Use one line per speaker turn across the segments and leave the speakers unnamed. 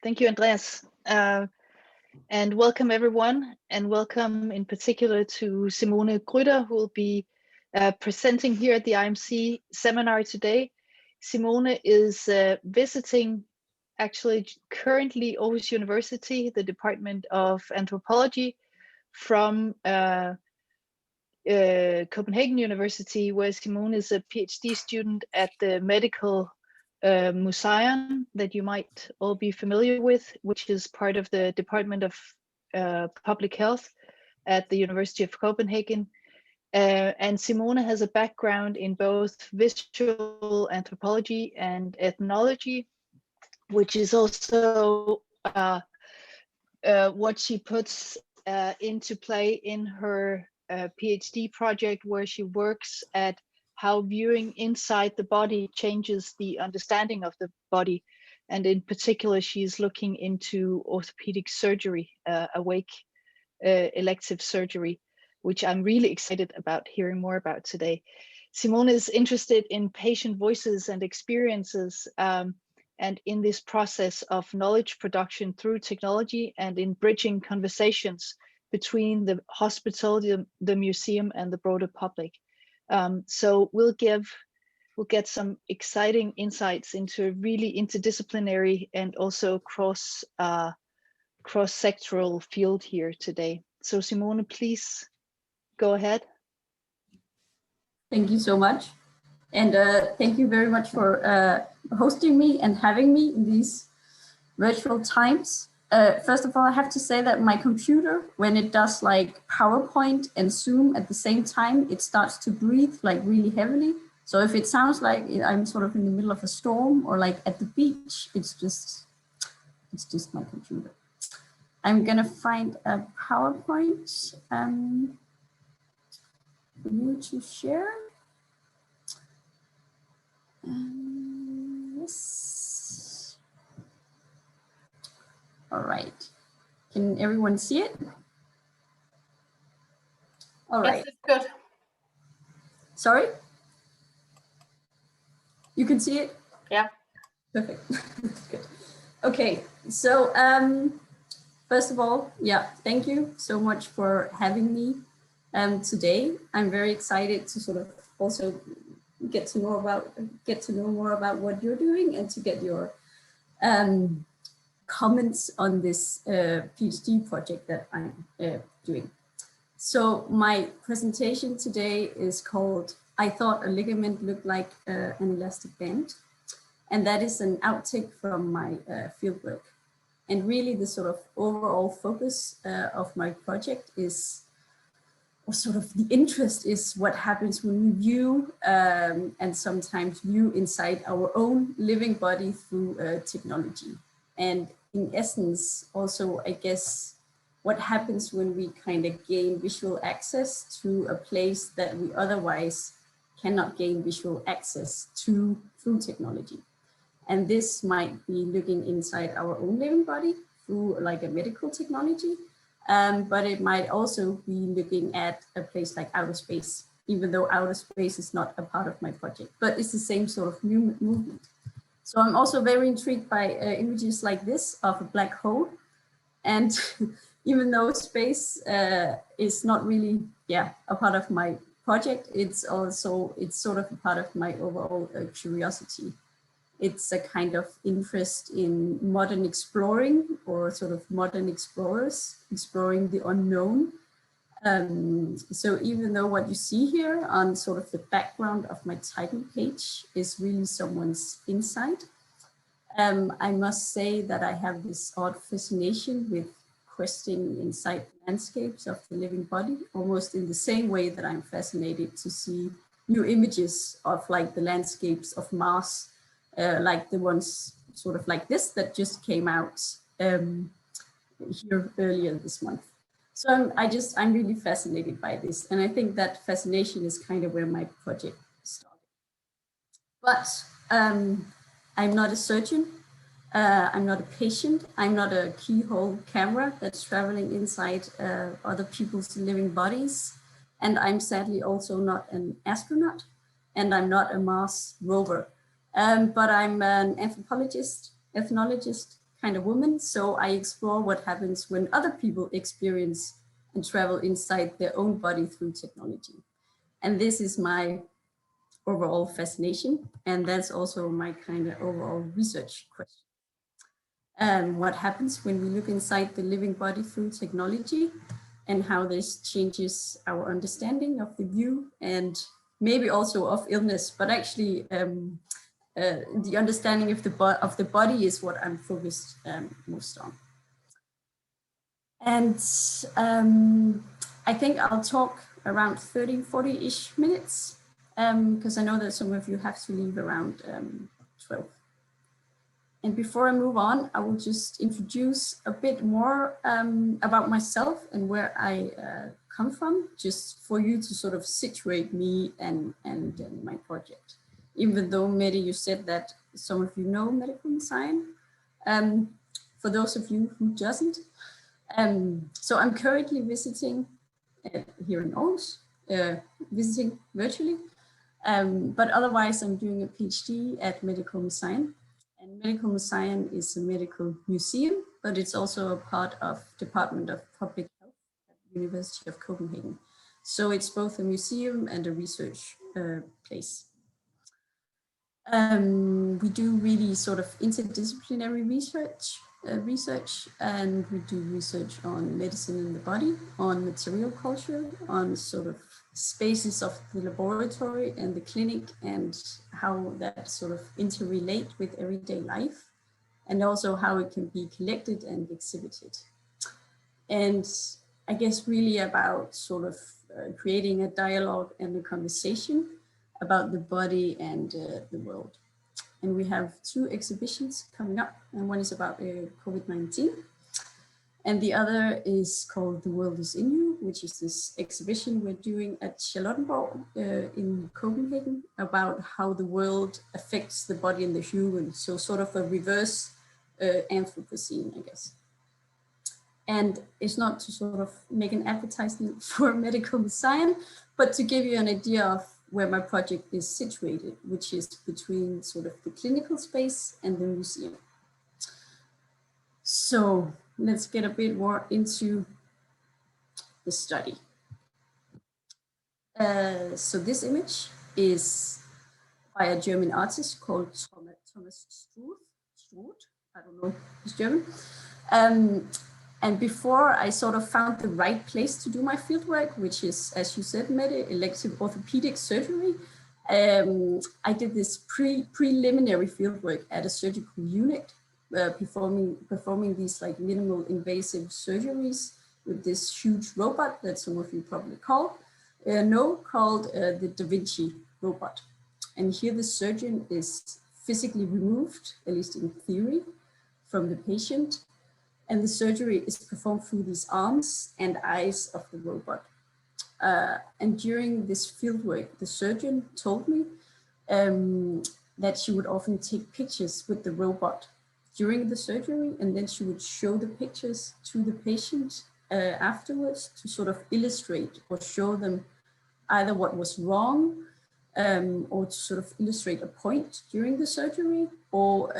Thank you, Andreas. And welcome everyone, and welcome in particular to Simone Grytter, who will be presenting here at the IMC seminar today. Simone is visiting actually currently Aarhus University, the Department of Anthropology, from Copenhagen University, where Simone is a PhD student at the Medical Museum that you might all be familiar with, which is part of the Department of Public Health at the University of Copenhagen. And Simone has a background in both visual anthropology and ethnology, which is also what she puts into play in her PhD project, where she works at how viewing inside the body changes the understanding of the body. And in particular, she's looking into orthopedic surgery, awake elective surgery, which I'm really excited about hearing more about today. Simone is interested in patient voices and experiences, and in this process of knowledge production through technology, and in bridging conversations between the hospital, the museum, and the broader public. So we'll get some exciting insights into a really interdisciplinary and also cross-sectoral field here today. So Simone, please go ahead.
Thank you so much. And thank you very much for hosting me and having me in these virtual times. First of all, I have to say that my computer, when it does like PowerPoint and Zoom at the same time, it starts to breathe like really heavily. So if it sounds like I'm sort of in the middle of a storm or like at the beach, it's just my computer. I'm gonna find a PowerPoint for you to share. Yes. All right. Can everyone see it? All right.
Yes, it's good.
Sorry? You can see it?
Yeah.
Perfect. Good. Okay. So first of all, yeah, thank you so much for having me today. I'm very excited to sort of also get to know more about what you're doing, and to get your comments on this PhD project that I'm doing. So my presentation today is called "I Thought a Ligament Looked Like an Elastic Band," and that is an outtake from my fieldwork. And really the sort of overall focus of my project is, or sort of the interest is, what happens when we view and sometimes view inside our own living body through technology. And in essence, also, I guess, what happens when we kind of gain visual access to a place that we otherwise cannot gain visual access to through technology. And this might be looking inside our own living body through like a medical technology, but it might also be looking at a place like outer space, even though outer space is not a part of my project, but it's the same sort of movement. So I'm also very intrigued by images like this of a black hole. And even though space is not really, a part of my project, it's sort of a part of my overall curiosity. It's a kind of interest in modern exploring, or sort of modern explorers exploring the unknown. So even though what you see here on sort of the background of my title page is really someone's insight, I must say that I have this odd fascination with questing inside landscapes of the living body, almost in the same way that I'm fascinated to see new images of like the landscapes of Mars, like the ones sort of like this that just came out here earlier this month. So I'm really fascinated by this. And I think that fascination is kind of where my project started. But I'm not a surgeon. I'm not a patient. I'm not a keyhole camera that's traveling inside other people's living bodies. And I'm sadly also not an astronaut. And I'm not a Mars rover. But I'm an anthropologist, ethnologist, kind of woman, so I explore what happens when other people experience and travel inside their own body through technology. And this is my overall fascination, and that's also my kind of overall research question. What happens when we look inside the living body through technology, and how this changes our understanding of the view and maybe also of illness, but actually the understanding of the body is what I'm focused most on. And I think I'll talk around 30, 40-ish minutes, because I know that some of you have to leave around 12. And before I move on, I will just introduce a bit more about myself and where I come from, just for you to sort of situate me and my project. Even though, Mette, you said that some of you know medical science, for those of you who doesn't. So I'm currently visiting here in Aarhus, visiting virtually, but otherwise I'm doing a PhD at Medical Science. And Medical Science is a medical museum, but it's also a part of Department of Public Health at the University of Copenhagen. So it's both a museum and a research place. We do really sort of interdisciplinary research, and we do research on medicine in the body, on material culture, on sort of spaces of the laboratory and the clinic, and how that sort of interrelate with everyday life, and also how it can be collected and exhibited. And I guess really about sort of creating a dialogue and a conversation about the body and the world. And we have 2 exhibitions coming up, and one is about COVID-19. And the other is called The World is in You, which is this exhibition we're doing at Charlottenborg in Copenhagen about how the world affects the body and the human. So sort of a reverse Anthropocene, I guess. And it's not to sort of make an advertisement for medical science, but to give you an idea of where my project is situated, which is between sort of the clinical space and the museum. So let's get a bit more into the study. So this image is by a German artist called Thomas Struth. I don't know his German. And before I sort of found the right place to do my fieldwork, which is, as you said, Mette, elective orthopedic surgery, I did this preliminary fieldwork at a surgical unit, performing these like minimal invasive surgeries with this huge robot that some of you probably called the Da Vinci robot. And here the surgeon is physically removed, at least in theory, from the patient. And the surgery is performed through these arms and eyes of the robot. And during this fieldwork, the surgeon told me that she would often take pictures with the robot during the surgery, and then she would show the pictures to the patient afterwards to sort of illustrate or show them either what was wrong, or to sort of illustrate a point during the surgery, or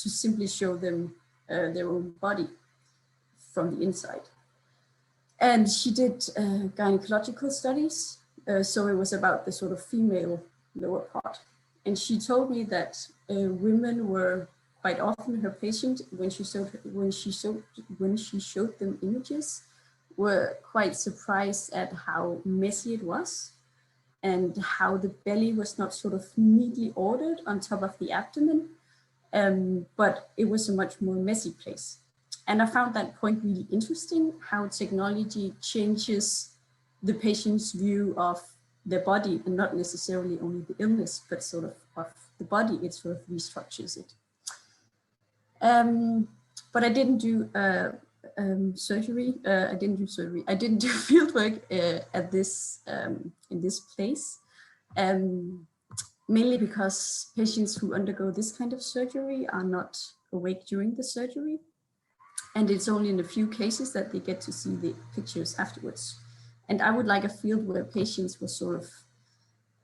to simply show them their own body from the inside. And she did gynecological studies, so it was about the sort of female lower part. And she told me that women were quite often her patient when she showed them images, were quite surprised at how messy it was, and how the belly was not sort of neatly ordered on top of the abdomen, but it was a much more messy place. And I found that point really interesting, how technology changes the patient's view of their body, and not necessarily only the illness, but sort of the body, it sort of restructures it. But I didn't do surgery. I didn't do fieldwork at this in this place, mainly because patients who undergo this kind of surgery are not awake during the surgery. And it's only in a few cases that they get to see the pictures afterwards. And I would like a field where patients were sort of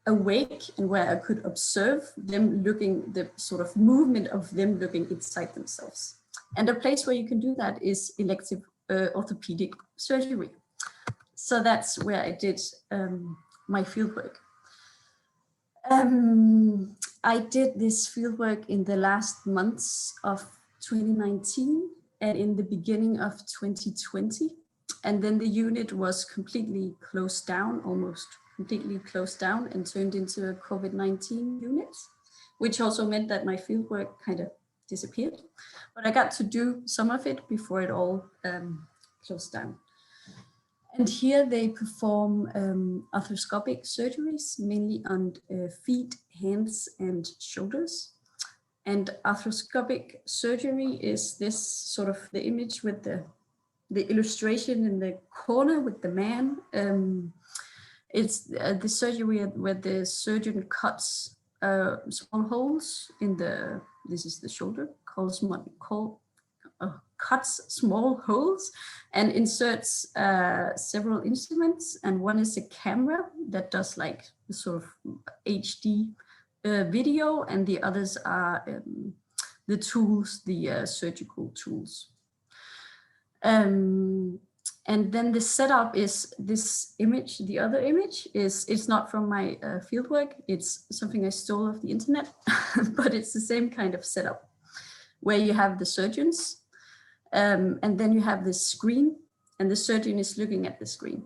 awake and where I could observe them looking, the sort of movement of them looking inside themselves. And a place where you can do that is elective orthopedic surgery. So that's where I did my fieldwork. I did this fieldwork in the last months of 2019 and in the beginning of 2020. And then the unit was completely closed down, almost completely closed down, and turned into a COVID-19 unit, which also meant that my fieldwork kind of disappeared. But I got to do some of it before it all closed down. And here they perform arthroscopic surgeries, mainly on feet, hands, and shoulders. And arthroscopic surgery is this sort of the image with the illustration in the corner with the man. It's the surgery where the surgeon cuts small holes in this is the shoulder, cuts small holes and inserts several instruments. And one is a camera that does like the sort of HD video, and the others are the tools, the surgical tools. And then the setup is this image. The other image it's not from my fieldwork. It's something I stole off the internet, but it's the same kind of setup where you have the surgeons, and then you have this screen, and the surgeon is looking at the screen.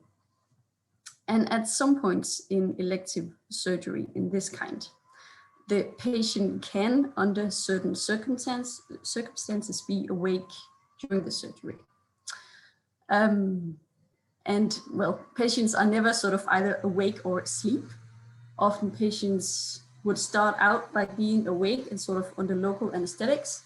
And at some points in elective surgery in this kind, the patient can, under certain circumstances, be awake during the surgery. And well, patients are never sort of either awake or asleep. Often patients would start out by being awake and sort of under local anesthetics,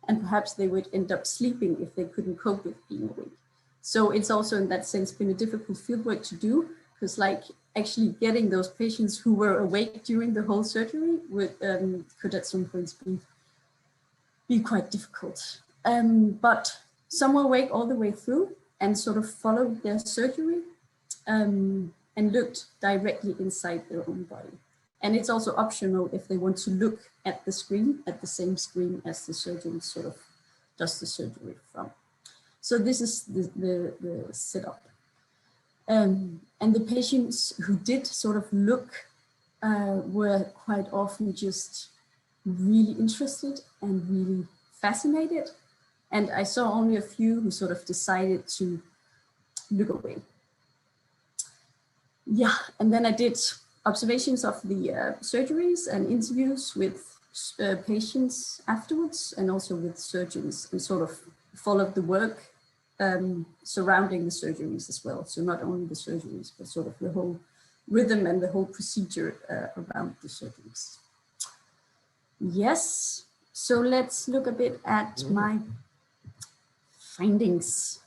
and perhaps they would end up sleeping if they couldn't cope with being awake. So it's also in that sense been a difficult fieldwork to do, because like actually getting those patients who were awake during the whole surgery could at some points be quite difficult. But some were awake all the way through and sort of followed their surgery and looked directly inside their own body. And it's also optional if they want to look at the screen, at the same screen as the surgeon sort of does the surgery from. So this is the setup. And the patients who did sort of look were quite often just really interested and really fascinated. And I saw only a few who sort of decided to look away. Yeah, and then I did observations of the surgeries and interviews with patients afterwards, and also with surgeons, and sort of followed the work surrounding the surgeries as well. So not only the surgeries, but sort of the whole rhythm and the whole procedure around the surgeries. Yes, so let's look a bit at my findings.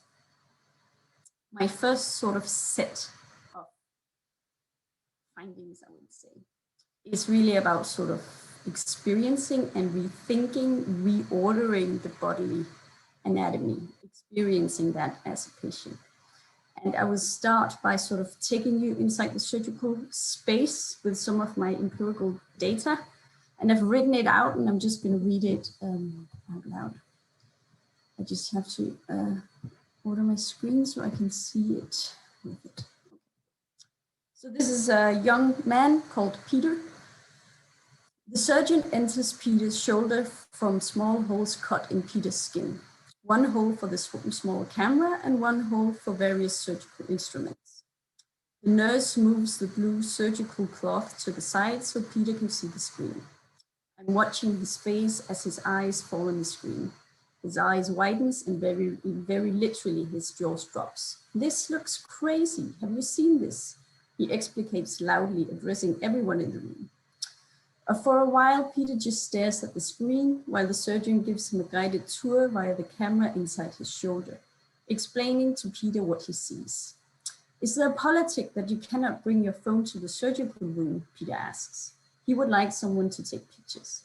My first sort of set of findings, I would say, is really about sort of experiencing and rethinking, reordering the bodily anatomy, experiencing that as a patient. And I will start by sort of taking you inside the surgical space with some of my empirical data. And I've written it out, and I'm just going to read it out loud. I just have to order my screen so I can see it with it. So this is a young man called Peter. The surgeon enters Peter's shoulder from small holes cut in Peter's skin. One hole for the small camera and one hole for various surgical instruments. The nurse moves the blue surgical cloth to the side so Peter can see the screen. I'm watching his face as his eyes fall on the screen. His eyes widens and very literally his jaw drops. This looks crazy. Have you seen this? He explicates loudly, addressing everyone in the room. For a while, Peter just stares at the screen while the surgeon gives him a guided tour via the camera inside his shoulder, explaining to Peter what he sees. Is there a politic that you cannot bring your phone to the surgical room? Peter asks. He would like someone to take pictures.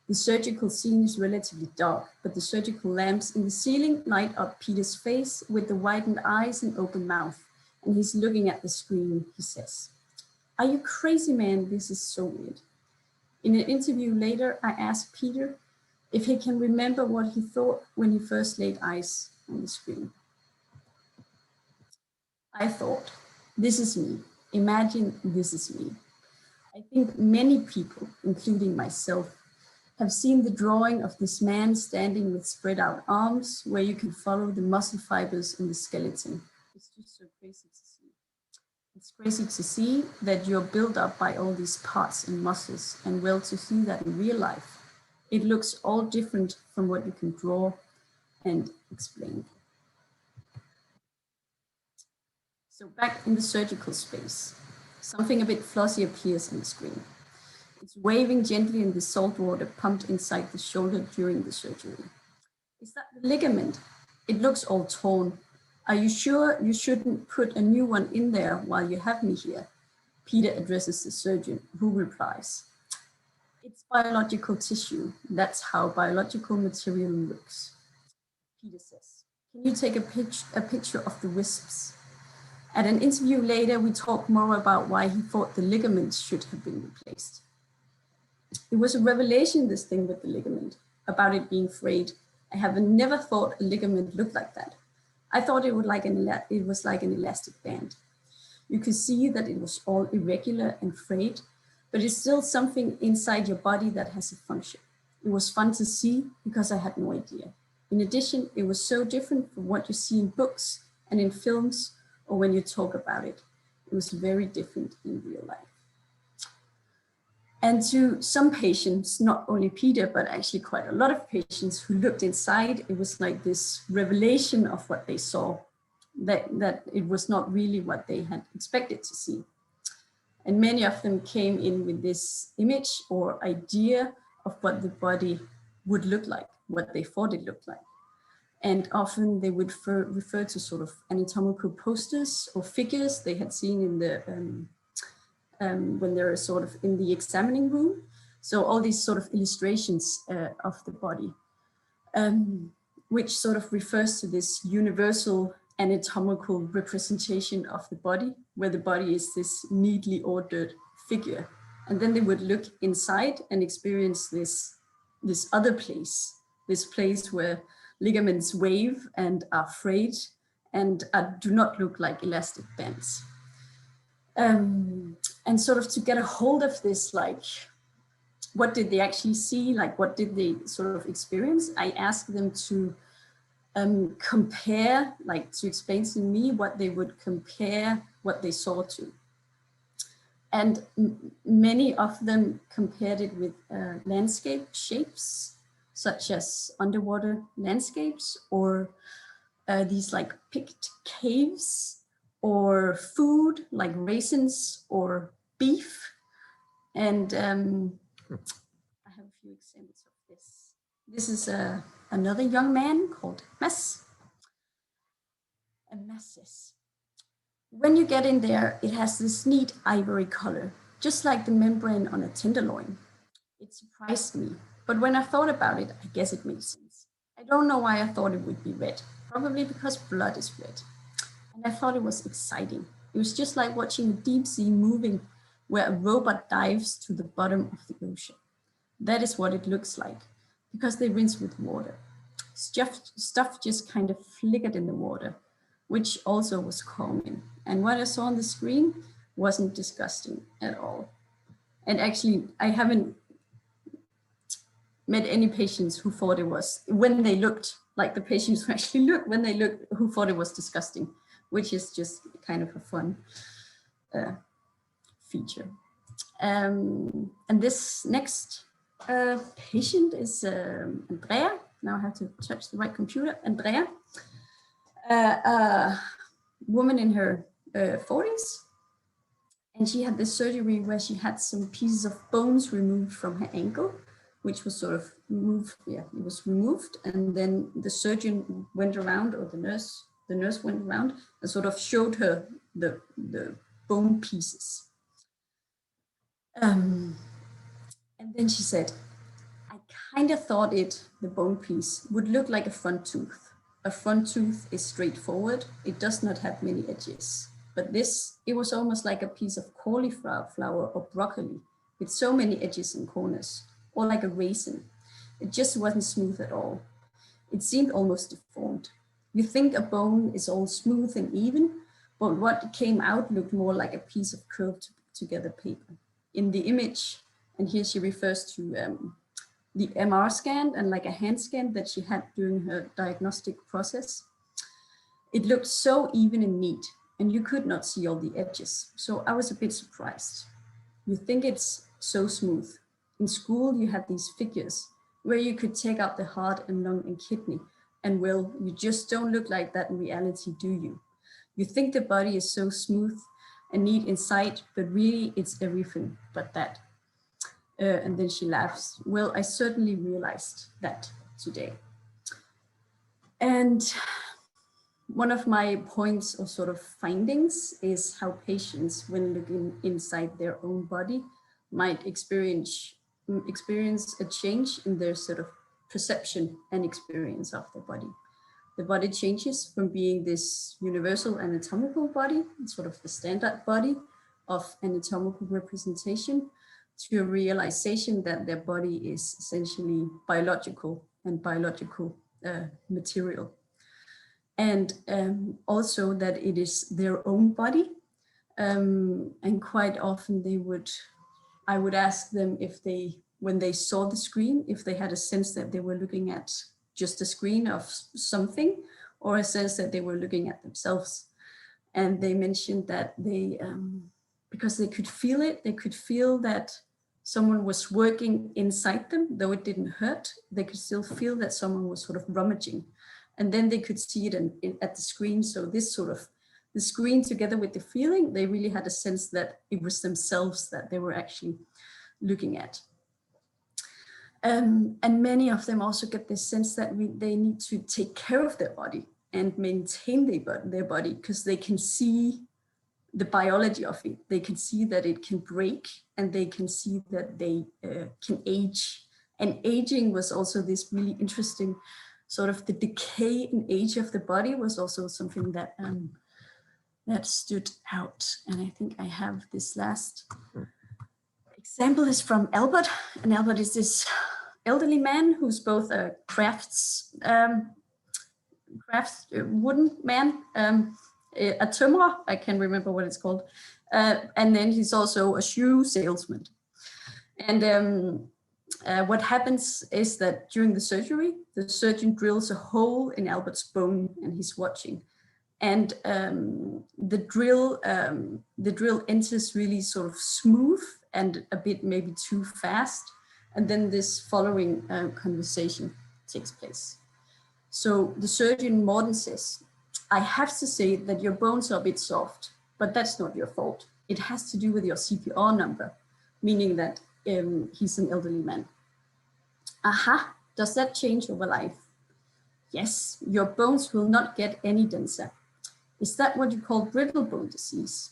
The surgical scene is relatively dark, but the surgical lamps in the ceiling light up Peter's face with the widened eyes and open mouth, and he's looking at the screen, he says. Are you crazy, man? This is so weird. In an interview later, I asked Peter if he can remember what he thought when he first laid eyes on the screen. I thought, this is me. Imagine this is me. I think many people, including myself, have seen the drawing of this man standing with spread out arms, where you can follow the muscle fibers in the skeleton. It's just so crazy to see. It's crazy to see that you're built up by all these parts and muscles, and well, to see that in real life. It looks all different from what you can draw and explain. So back in the surgical space, something a bit flossy appears on the screen. It's waving gently in the salt water pumped inside the shoulder during the surgery. Is that the ligament? It looks all torn. Are you sure you shouldn't put a new one in there while you have me here? Peter addresses the surgeon, who replies, it's biological tissue. That's how biological material looks. Peter says, can you take a picture of the wisps? At an interview later, we talk more about why he thought the ligaments should have been replaced. It was a revelation, this thing with the ligament, about it being frayed. I have never thought a ligament looked like that. I thought it was like an elastic band. You could see that it was all irregular and frayed, but it's still something inside your body that has a function. It was fun to see because I had no idea. In addition, it was so different from what you see in books and in films or when you talk about it. It was very different in real life. And to some patients, not only Peter, but actually quite a lot of patients who looked inside, it was like this revelation of what they saw, that it was not really what they had expected to see. And many of them came in with this image or idea of what the body would look like, what they thought it looked like. And often they would refer to sort of anatomical posters or figures they had seen in the when they're sort of in the examining room. So all these sort of illustrations of the body, which sort of refers to this universal anatomical representation of the body, where the body is this neatly ordered figure. And then they would look inside and experience this other place, this place where ligaments wave and are frayed and do not look like elastic bands. And sort of to get a hold of this, like, what did they actually see? Like, what did they sort of experience? I asked them to compare, like to explain to me what they would compare what they saw to. And many of them compared it with landscape shapes, such as underwater landscapes, or these like picked caves, or food like raisins or beef. And I have a few examples of this. This is another young man called Mads. And Mads says, when you get in there, it has this neat ivory color, just like the membrane on a tenderloin. It surprised me, but when I thought about it, I guess it makes sense. I don't know why I thought it would be red, probably because blood is red. And I thought it was exciting. It was just like watching the deep sea moving, where a robot dives to the bottom of the ocean. That is what it looks like, because they rinse with water. Stuff just kind of flickered in the water, which also was calming. And what I saw on the screen wasn't disgusting at all. And actually, I haven't met any patients who thought it was, when they looked, like the patients who actually looked, when they looked, who thought it was disgusting, which is just kind of a fun feature. And this next patient is Andrea. Now I have to touch the right computer. Andrea, a woman in her 40s. And she had this surgery where she had some pieces of bones removed from her ankle, which was sort of removed. Yeah, it was removed. And then the surgeon went around, or the nurse went around and sort of showed her the bone pieces. And then she said, I kind of thought the bone piece would look like a front tooth. A front tooth is straightforward. It does not have many edges. But this, it was almost like a piece of cauliflower or broccoli with so many edges and corners, or like a raisin. It just wasn't smooth at all. It seemed almost deformed. You think a bone is all smooth and even, but what came out looked more like a piece of curved together paper. In the image, and here she refers to the MR scan and like a hand scan that she had during her diagnostic process, it looked so even and neat, and you could not see all the edges. So I was a bit surprised. You think it's so smooth. In school, you had these figures where you could take out the heart and lung and kidney, and well, you just don't look like that in reality, do you? You think the body is so smooth and neat inside, but really it's everything but that. And then she laughs. Well, I certainly realized that today. And one of my points or sort of findings is how patients, when looking inside their own body, might experience a change in their sort of perception and experience of their body. The body changes from being this universal anatomical body, sort of the standard body of anatomical representation, to a realization that their body is essentially biological and biological material. And also that it is their own body. And quite often I would ask them if they, when they saw the screen, if they had a sense that they were looking at just a screen of something, or a sense that they were looking at themselves. And they mentioned that they, because they could feel it, they could feel that someone was working inside them, though it didn't hurt, they could still feel that someone was sort of rummaging. And then they could see it at the screen. So this sort of, the screen together with the feeling, they really had a sense that it was themselves that they were actually looking at. And many of them also get this sense that they need to take care of their body and maintain their body, because they can see the biology of it. They can see that it can break, and they can see that they can age. And aging was also this really interesting sort of, the decay and age of the body was also something that that stood out. And I think I have this last example is from Albert, and Albert is this elderly man who's both a crafts wooden man, a tømrer, I can't remember what it's called, and then he's also a shoe salesman. And what happens is that during the surgery, the surgeon drills a hole in Albert's bone, and he's watching. And the drill enters really sort of smooth and a bit maybe too fast. And then this following conversation takes place. So the surgeon Morten says, I have to say that your bones are a bit soft, but that's not your fault. It has to do with your CPR number, meaning that he's an elderly man. Aha, does that change over life? Yes, your bones will not get any denser. Is that what you call brittle bone disease?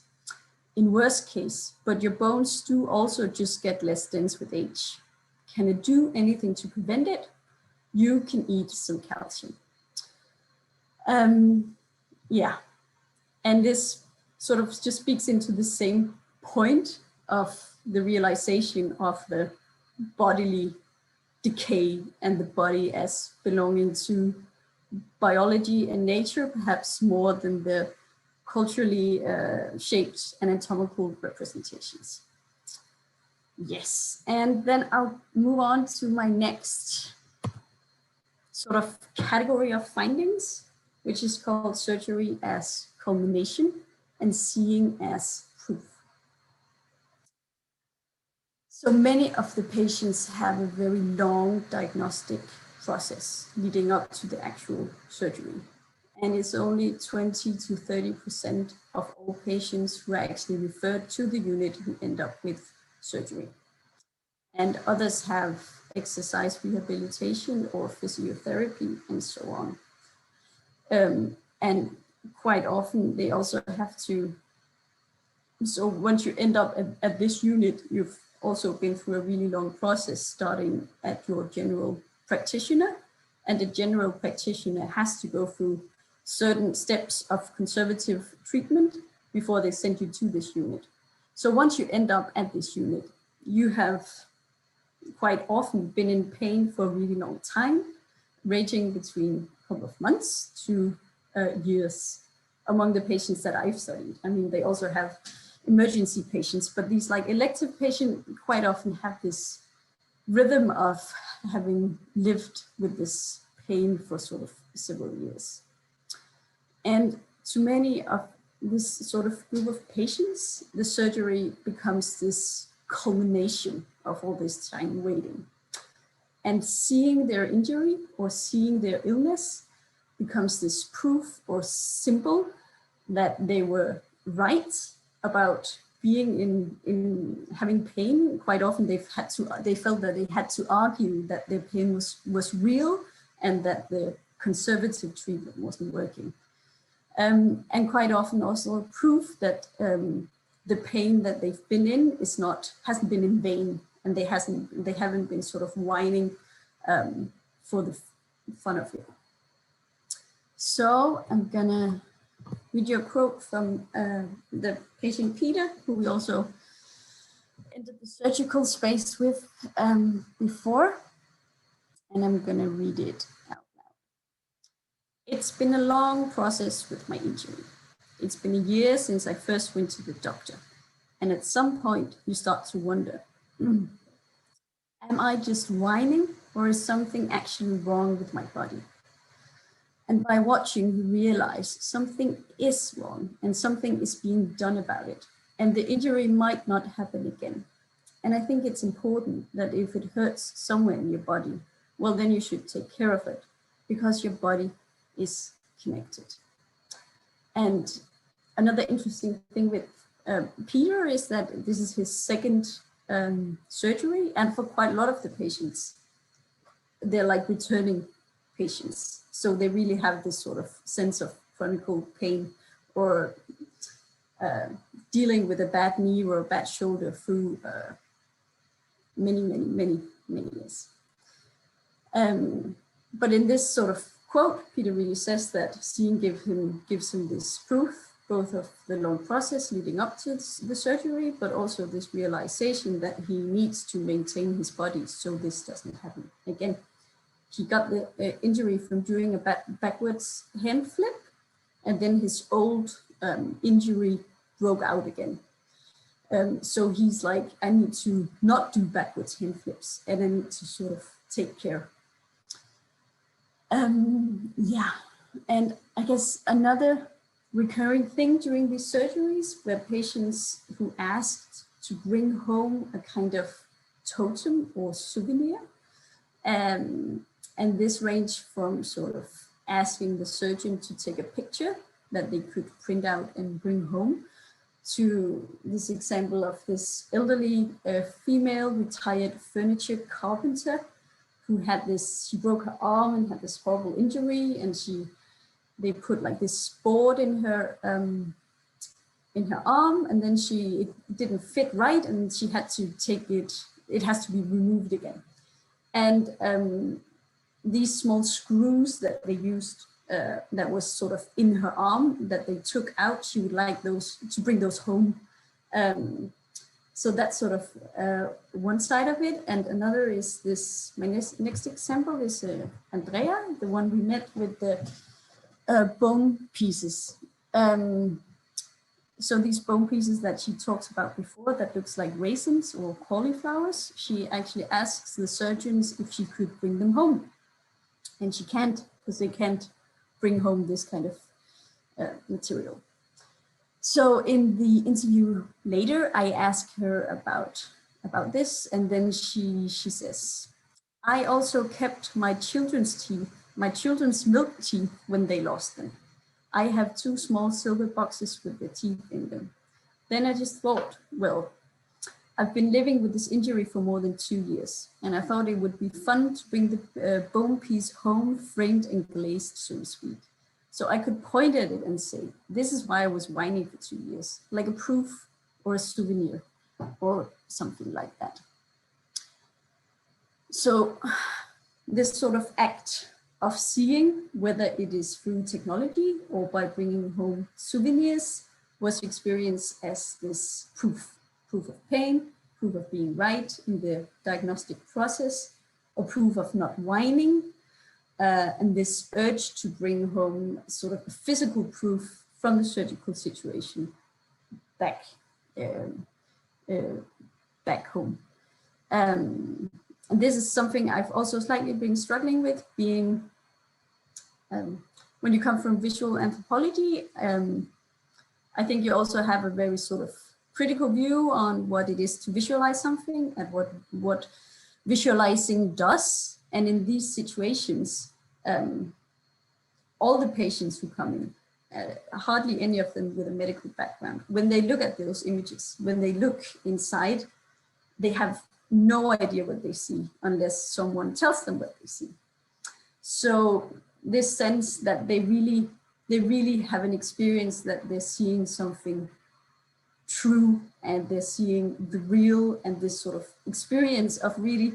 In worst case, but your bones do also just get less dense with age. Can it do anything to prevent it? You can eat some calcium. Yeah, and this sort of just speaks into the same point of the realization of the bodily decay and the body as belonging to biology and nature, perhaps more than the culturally shaped anatomical representations. Yes, and then I'll move on to my next sort of category of findings, which is called surgery as culmination and seeing as proof. So many of the patients have a very long diagnostic process leading up to the actual surgery. And it's only 20 to 30% of all patients who are actually referred to the unit who end up with surgery. And others have exercise rehabilitation or physiotherapy and so on. And quite often they also have to, so once you end up at this unit, you've also been through a really long process starting at your general practitioner, and the general practitioner has to go through certain steps of conservative treatment before they send you to this unit. So once you end up at this unit, you have quite often been in pain for a really long time, ranging between a couple of months to years among the patients that I've studied. I mean, they also have emergency patients, but these like elective patients quite often have this rhythm of having lived with this pain for sort of several years. And to many of this sort of group of patients, the surgery becomes this culmination of all this time waiting. And seeing their injury or seeing their illness becomes this proof or symbol that they were right about being in having pain. Quite often they felt that they had to argue that their pain was real and that the conservative treatment wasn't working. And quite often also proof that the pain that they've been in hasn't been in vain, and they haven't been sort of whining for the fun of it. So I'm gonna read you a quote from the patient Peter, who we also entered the surgical space with before, and I'm gonna read it out loud. It's been a long process with my injury. It's been a year since I first went to the doctor, and at some point you start to wonder, am I just whining, or is something actually wrong with my body? And by watching, you realize something is wrong and something is being done about it. And the injury might not happen again. And I think it's important that if it hurts somewhere in your body, well, then you should take care of it, because your body is connected. And another interesting thing with Peter is that this is his second surgery. And for quite a lot of the patients, they're like returning patients. So they really have this sort of sense of chronic pain or dealing with a bad knee or a bad shoulder through many years. But in this sort of quote, Peter really says that seeing gives him this proof, both of the long process leading up to the surgery, but also this realization that he needs to maintain his body so this doesn't happen again. He got the injury from doing a backwards hand flip, and then his old injury broke out again. So he's like, I need to not do backwards hand flips, and I need to sort of take care. Yeah, and I guess another recurring thing during these surgeries were patients who asked to bring home a kind of totem or souvenir. And this ranged from sort of asking the surgeon to take a picture that they could print out and bring home, to this example of this elderly female retired furniture carpenter who had this, she broke her arm and had this horrible injury, and they put like this board in her arm, and then it didn't fit right, and she had to take it has to be removed again. And these small screws that they used, that was sort of in her arm, that they took out, she would like those to bring those home. So that's sort of one side of it. And another is this, my next example is Andrea, the one we met with the bone pieces. So these bone pieces that she talked about before, that looks like raisins or cauliflowers, she actually asks the surgeons if she could bring them home. And she can't, because they can't bring home this kind of material. So in the interview later, I asked her about this, and then she says, I also kept my children's teeth, my children's milk teeth when they lost them. I have 2 small silver boxes with the teeth in them. Then I just thought, well, I've been living with this injury for more than 2 years, and I thought it would be fun to bring the bone piece home, framed and glazed, so to speak. So I could point at it and say, this is why I was whining for 2 years, like a proof or a souvenir or something like that. So this sort of act of seeing, whether it is through technology or by bringing home souvenirs, was experienced as this proof of pain, proof of being right in the diagnostic process, or proof of not whining, and this urge to bring home sort of a physical proof from the surgical situation back back home. And this is something I've also slightly been struggling with, being when you come from visual anthropology. I think you also have a very sort of critical view on what it is to visualize something and what visualizing does. And in these situations, all the patients who come in, hardly any of them with a medical background, when they look at those images, when they look inside, they have no idea what they see unless someone tells them what they see. So this sense that they really have an experience that they're seeing something true and they're seeing the real, and this sort of experience of really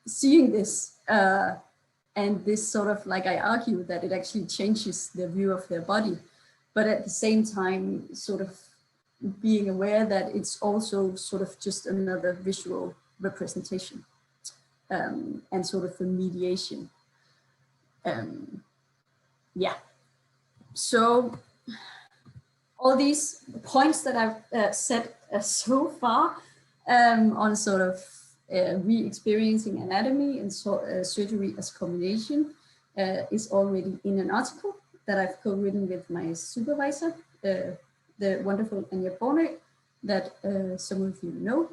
seeing this, and this sort of, like I argue, that it actually changes their view of their body, but at the same time sort of being aware that it's also sort of just another visual representation, and sort of a mediation. Yeah, so all these points that I've said so far on sort of re-experiencing anatomy and surgery as culmination is already in an article that I've co-written with my supervisor, the wonderful Anja Bornø, that some of you know.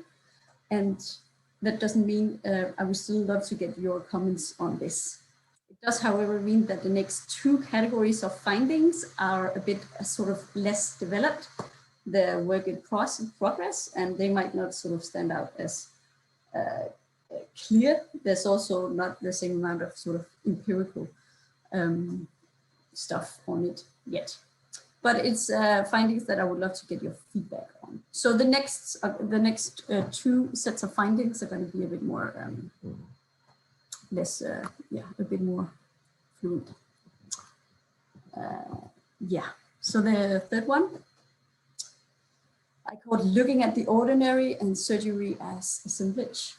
And that doesn't mean I would still love to get your comments on this. It does, however, mean that the next two categories of findings are a bit sort of less developed. They're work in progress, and they might not sort of stand out as clear. There's also not the same amount of sort of empirical stuff on it yet. But it's findings that I would love to get your feedback on. So the next two sets of findings are going to be a bit more less, a bit more fluid. Yeah. So the third one, I call it looking at the ordinary and surgery as assemblage.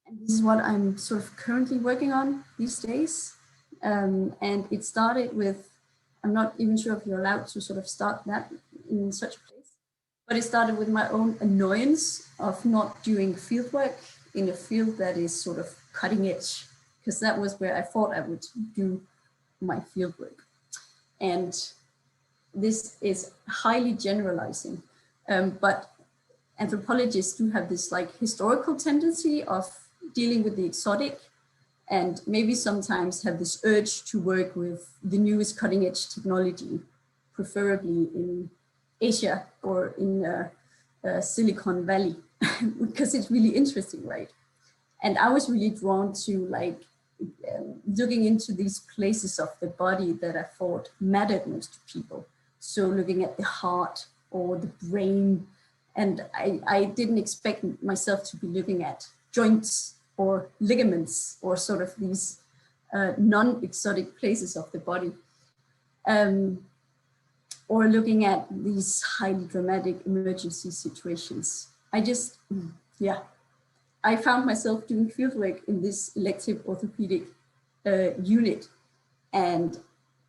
And this is what I'm sort of currently working on these days. And it started with, I'm not even sure if you're allowed to sort of start that in such a place, but it started with my own annoyance of not doing field work in a field that is sort of cutting edge, because that was where I thought I would do my field work. And this is highly generalizing, but anthropologists do have this like historical tendency of dealing with the exotic, and maybe sometimes have this urge to work with the newest cutting edge technology, preferably in Asia or in Silicon Valley, because it's really interesting, right? And I was really drawn to like looking into these places of the body that I thought mattered most to people. So looking at the heart or the brain, and I didn't expect myself to be looking at joints or ligaments or sort of these non-exotic places of the body, or looking at these highly dramatic emergency situations. I found myself doing fieldwork in this elective orthopedic unit, and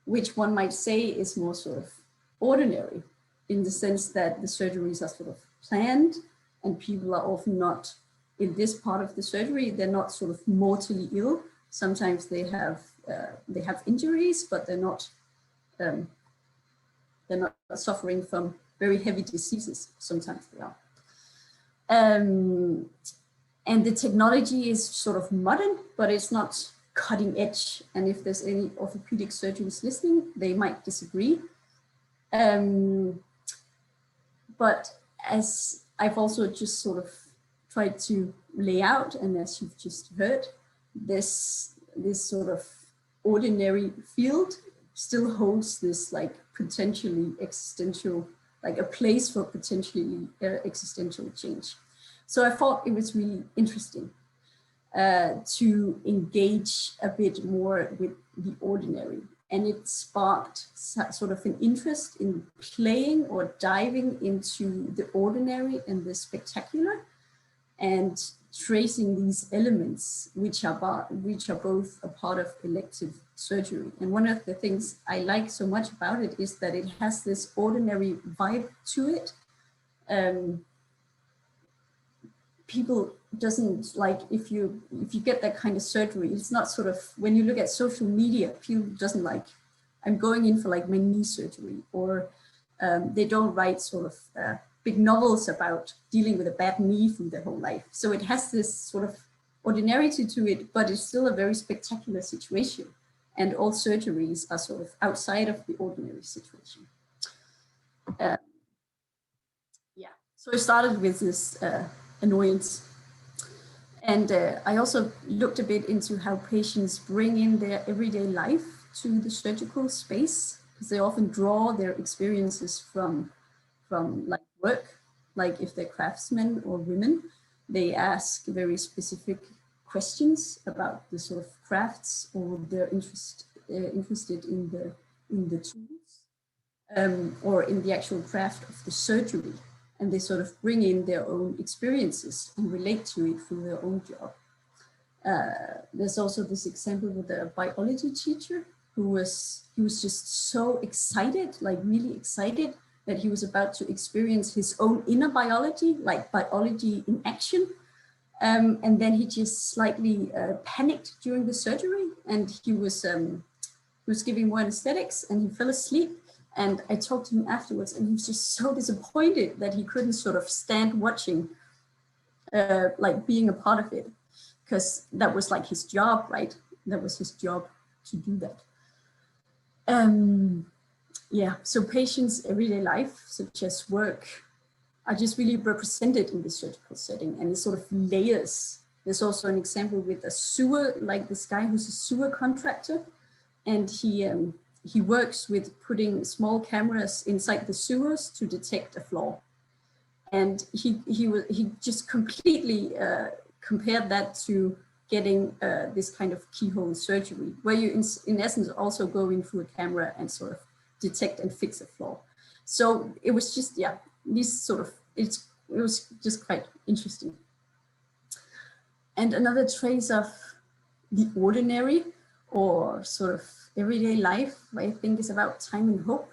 which one might say is more sort of ordinary in the sense that the surgeries are sort of planned and people are often not in this part of the surgery, they're not sort of mortally ill. Sometimes they have injuries, but they're not suffering from very heavy diseases. Sometimes they are. And the technology is sort of modern, but it's not cutting edge. And if there's any orthopedic surgeons listening, they might disagree. But as I've also just sort of tried to lay out, and as you've just heard, this sort of ordinary field still holds this like potentially existential, like a place for potentially existential change. So I thought it was really interesting to engage a bit more with the ordinary. and it sparked sort of an interest in playing or diving into the ordinary and the spectacular, and tracing these elements which are both a part of elective surgery. And one of the things I like so much about it is that it has this ordinary vibe to it. People doesn't like, if you get that kind of surgery, it's not sort of, when you look at social media, people doesn't like, I'm going in for like my knee surgery, or they don't write sort of big novels about dealing with a bad knee through their whole life. So it has this sort of ordinarity to it, but it's still a very spectacular situation. And all surgeries are sort of outside of the ordinary situation. Yeah, so it started with this annoyance. And I also looked a bit into how patients bring in their everyday life to the surgical space, because they often draw their experiences from like work, like if they're craftsmen or women, they ask very specific questions about the sort of crafts, or they're interested in the tools, or in the actual craft of the surgery. And they sort of bring in their own experiences and relate to it through their own job. There's also this example with a biology teacher he was just so excited, like really excited, that he was about to experience his own inner biology, like biology in action. And then he just slightly panicked during the surgery, and he was giving more anesthetics, and he fell asleep. And I talked to him afterwards, and he was just so disappointed that he couldn't sort of stand watching, like being a part of it, because that was like his job, right? That was his job to do that. Yeah, so patients' everyday life, such as work, are just really represented in the surgical setting, and it sort of layers. There's also an example with a sewer, like this guy who's a sewer contractor, and he works with putting small cameras inside the sewers to detect a flaw. And he just completely compared that to getting this kind of keyhole surgery, where you in essence also go in through a camera and sort of detect and fix a flaw. So it was just, yeah, these sort of, it was just quite interesting. And another trace of the ordinary, or sort of everyday life, I think, is about time and hope.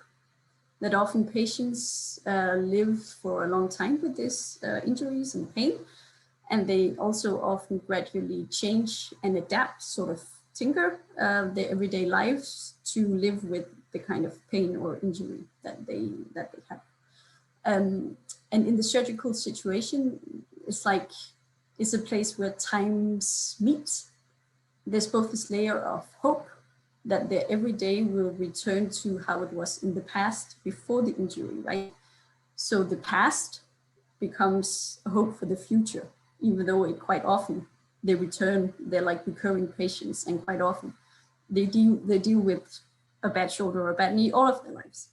That often patients live for a long time with these injuries and pain, and they also often gradually change and adapt, sort of tinker their everyday lives to live with the kind of pain or injury that they have. And in the surgical situation, it's a place where times meet. There's both this layer of hope that their everyday will return to how it was in the past before the injury, right? So the past becomes a hope for the future, even though it quite often they return, they're like recurring patients, and quite often they deal with a bad shoulder or a bad knee all of their lives.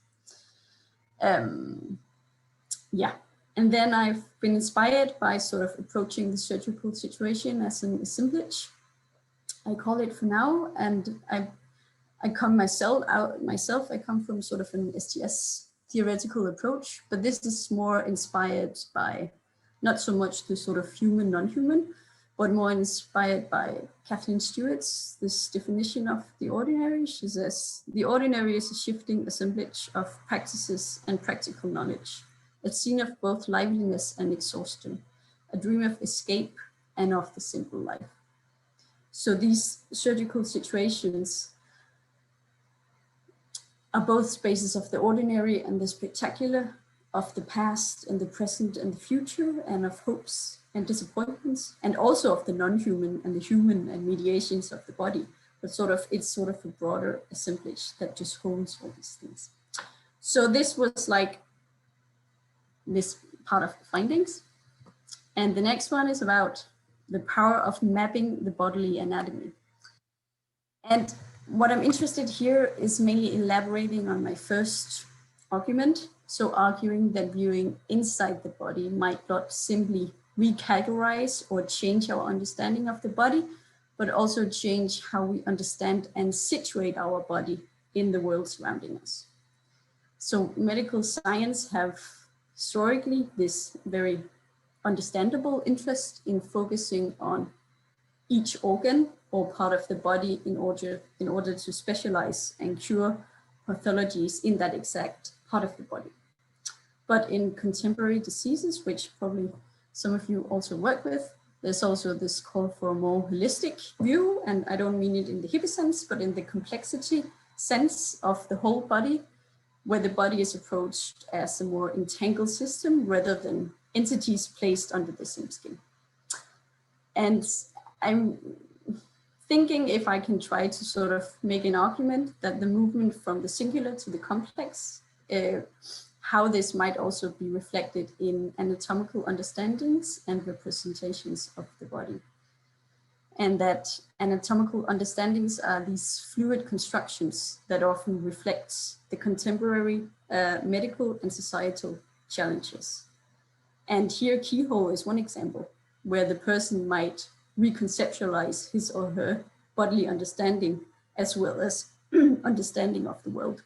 Yeah, and then I've been inspired by sort of approaching the surgical situation as an assemblage, I call it for now, and I come I come from sort of an STS theoretical approach, but this is more inspired by not so much the sort of human, non-human, but more inspired by Kathleen Stewart's, this definition of the ordinary. She says, the ordinary is a shifting assemblage of practices and practical knowledge, a scene of both liveliness and exhaustion, a dream of escape and of the simple life. So these surgical situations are both spaces of the ordinary and the spectacular, of the past and the present and the future, and of hopes and disappointments, and also of the non-human and the human and mediations of the body. But it's sort of a broader assemblage that just holds all these things. So this was like this part of the findings. And the next one is about the power of mapping the bodily anatomy. And what I'm interested here is mainly elaborating on my first argument. So arguing that viewing inside the body might not simply recategorize or change our understanding of the body, but also change how we understand and situate our body in the world surrounding us. So medical science have historically this very understandable interest in focusing on each organ or part of the body in order to specialize and cure pathologies in that exact part of the body. But in contemporary diseases, which probably some of you also work with, there's also this call for a more holistic view, and I don't mean it in the hippie sense, but in the complexity sense of the whole body, where the body is approached as a more entangled system rather than entities placed under the same skin. And I'm thinking if I can try to sort of make an argument that the movement from the singular to the complex, how this might also be reflected in anatomical understandings and representations of the body. And that anatomical understandings are these fluid constructions that often reflect the contemporary medical and societal challenges. And here keyhole is one example where the person might reconceptualize his or her bodily understanding as well as understanding of the world.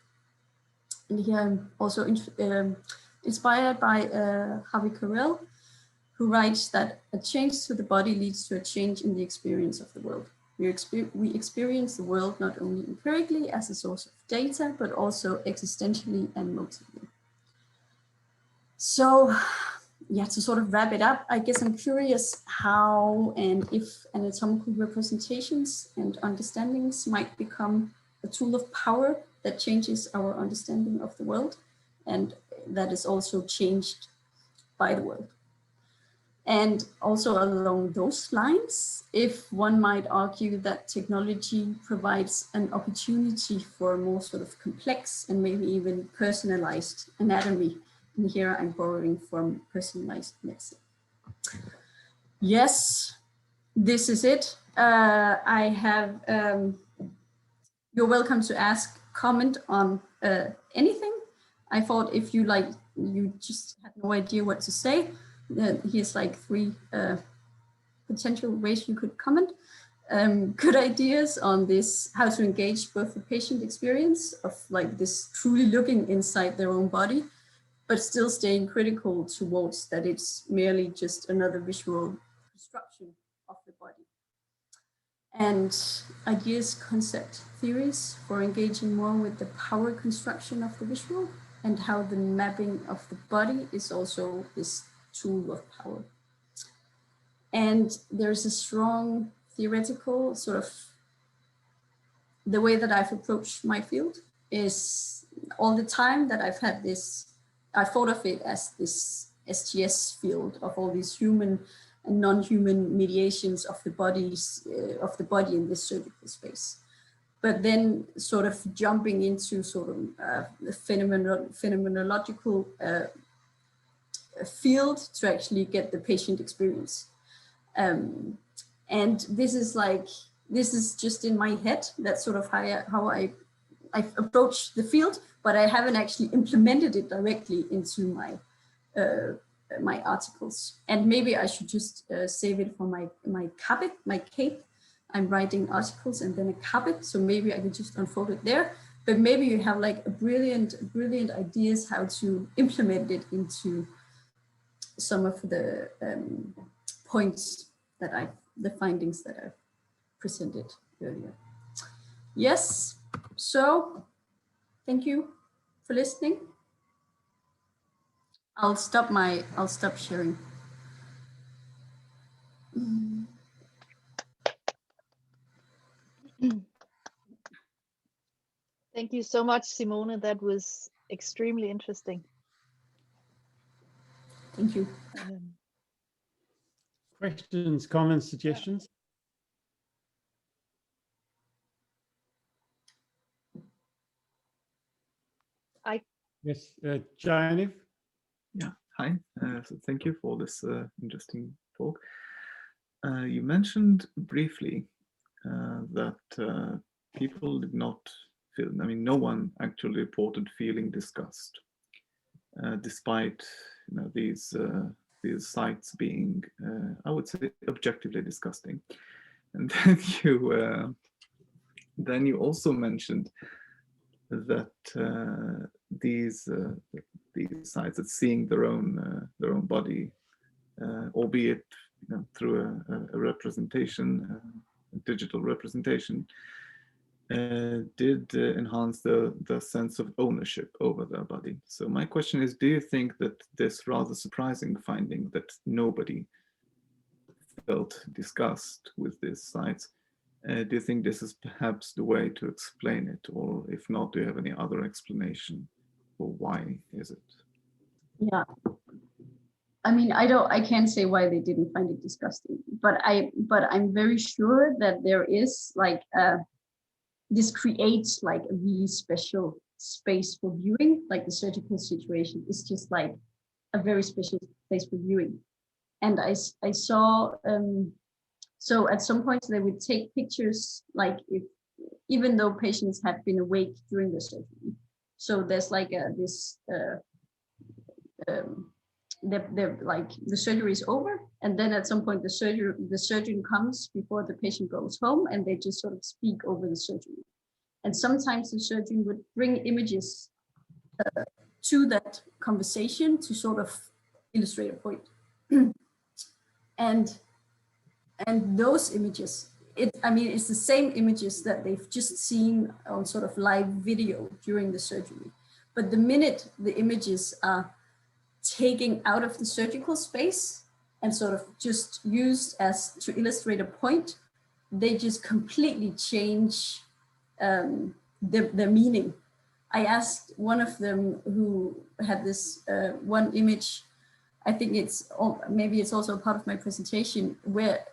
And here I'm also inspired by Javi Carrel, who writes that a change to the body leads to a change in the experience of the world. We experience the world not only empirically as a source of data, but also existentially and motively. So, yeah, to sort of wrap it up, I guess I'm curious how and if anatomical representations and understandings might become a tool of power that changes our understanding of the world, and that is also changed by the world. And also along those lines, if one might argue that technology provides an opportunity for a more sort of complex and maybe even personalized anatomy. And here I'm borrowing from personalized medicine. Yes, this is it. I have, you're welcome to ask, comment on anything. I thought if you you just had no idea what to say, here's like 3 potential ways you could comment. Good ideas on this, how to engage both the patient experience of like this truly looking inside their own body, but still staying critical towards that it's merely just another visual construction of the body. And ideas, concept, theories for engaging more with the power construction of the visual and how the mapping of the body is also this tool of power. And there's a strong theoretical sort of, the way that I've approached my field is all the time that I've had this, I thought of it as this STS field of all these human and non-human mediations of the bodies, of the body in this surgical space. But then sort of jumping into sort of the phenomenological field to actually get the patient experience. And this is like, this is just in my head. That's sort of how I approach the field, but I haven't actually implemented it directly into my my articles. And maybe I should just save it for my cape. I'm writing articles and then a capit, so maybe I could just unfold it there. But maybe you have like a brilliant ideas how to implement it into some of the points that the findings that I've presented earlier. Yes, so thank you for listening. I'll stop sharing.
Thank you so much, Simone. That was extremely interesting.
Thank you.
Questions, comments, suggestions? Yes, Janiv?
Yeah, hi. So thank you for this interesting talk. You mentioned briefly that people did not feel, I mean, no one actually reported feeling disgust, despite these sites being, I would say, objectively disgusting. And then you also mentioned that these sites, that seeing their own body, albeit through a representation, a digital representation, did enhance the sense of ownership over their body. So my question is, do you think that this rather surprising finding that nobody felt disgust with these sites, do you think this is perhaps the way to explain it? Or if not, do you have any other explanation for why is it?
Yeah. I mean, I can't say why they didn't find it disgusting, but I'm very sure that there is like this creates like a really special space for viewing. Like the surgical situation is just like a very special place for viewing. And I saw so at some point they would take pictures, like if even though patients had been awake during the surgery. So there's like they're like the surgery is over, and then at some point the surgeon comes before the patient goes home, and they just sort of speak over the surgery. And sometimes the surgeon would bring images to that conversation to sort of illustrate a point. and those images, it's the same images that they've just seen on sort of live video during the surgery. But the minute the images are taken out of the surgical space and sort of just used as to illustrate a point, they just completely change their meaning. I asked one of them who had this one image, I think maybe it's also a part of my presentation, where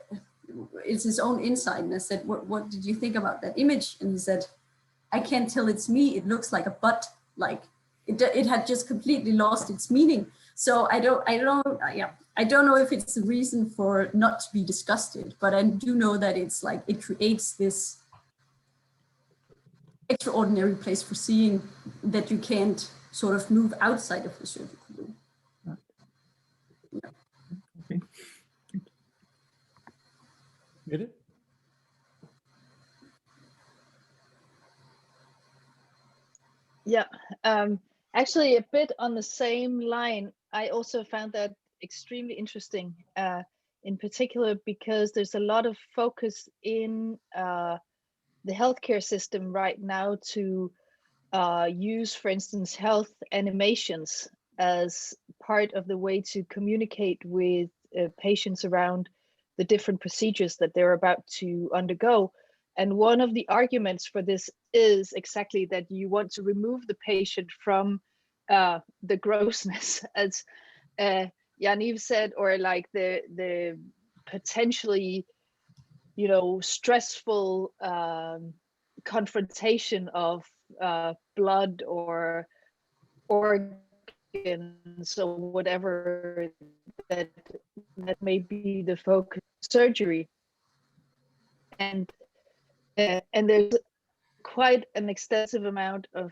it's his own insight, and I said, what did you think about that image? And he said, I can't tell it's me, it looks like a butt, like it had just completely lost its meaning. So I don't know if it's a reason for not to be disgusted, but I do know that it's like it creates this extraordinary place for seeing that you can't sort of move outside of the surgical room. Yeah.
Okay.
Get it?
Yeah, actually a bit on the same line. I also found that extremely interesting, in particular because there's a lot of focus in the healthcare system right now to use, for instance, health animations as part of the way to communicate with patients around the different procedures that they're about to undergo. And one of the arguments for this is exactly that you want to remove the patient from the grossness, as Yaniv said, or like the potentially, stressful confrontation of blood or organs or whatever that may be the focus of surgery. And there's quite an extensive amount of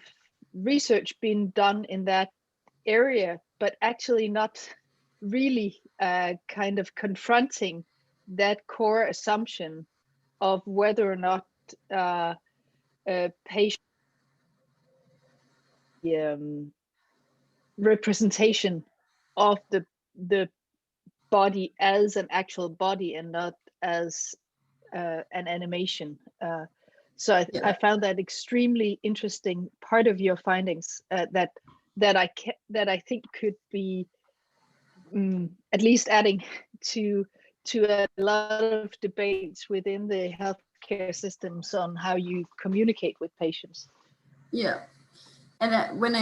research being done in that area, but actually not really kind of confronting that core assumption of whether or not a patient representation of the body as an actual body and not as an animation. So I found that extremely interesting part of your findings, that I think could be at least adding to a lot of debates within the healthcare systems on how you communicate with patients.
Yeah, and when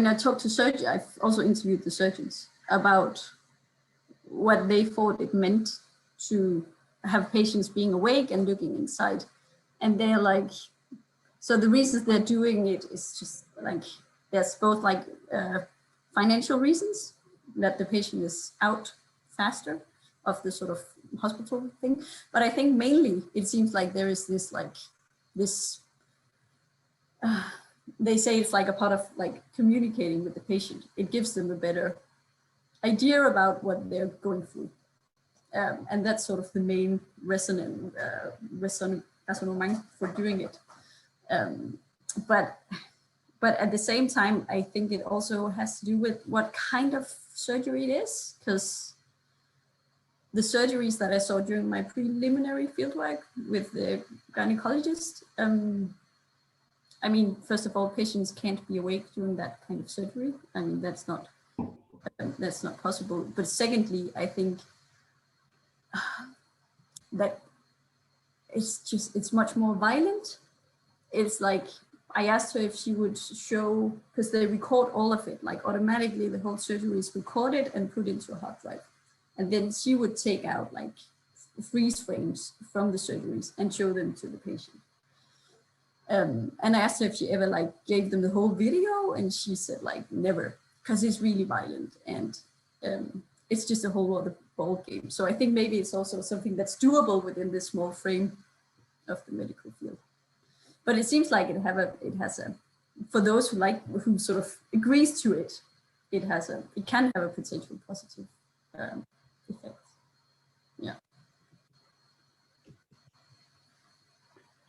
I talked to surgeons, I've also interviewed the surgeons about what they thought it meant to have patients being awake and looking inside. And they're like, so the reasons they're doing it is just like, there's both like financial reasons, that the patient is out faster of the sort of hospital thing. But I think mainly it seems like there is this like, they say it's like a part of like communicating with the patient. It gives them a better idea about what they're going through. And that's sort of the main resonance for doing it. But at the same time, I think it also has to do with what kind of surgery it is, because the surgeries that I saw during my preliminary fieldwork with the gynecologist, I mean, first of all, patients can't be awake during that kind of surgery. I mean, that's not possible. But secondly, I think that it's much more violent. It's like, I asked her if she would show, because they record all of it, like automatically the whole surgery is recorded and put into a hard drive. And then she would take out like freeze frames from the surgeries and show them to the patient. And I asked her if she ever like gave them the whole video, and she said like never, because it's really violent and it's just a whole other ball game. So I think maybe it's also something that's doable within this small frame of the medical field. But it seems like it has a, for those who sort of agrees to it, it can have a potential positive effect. Yeah.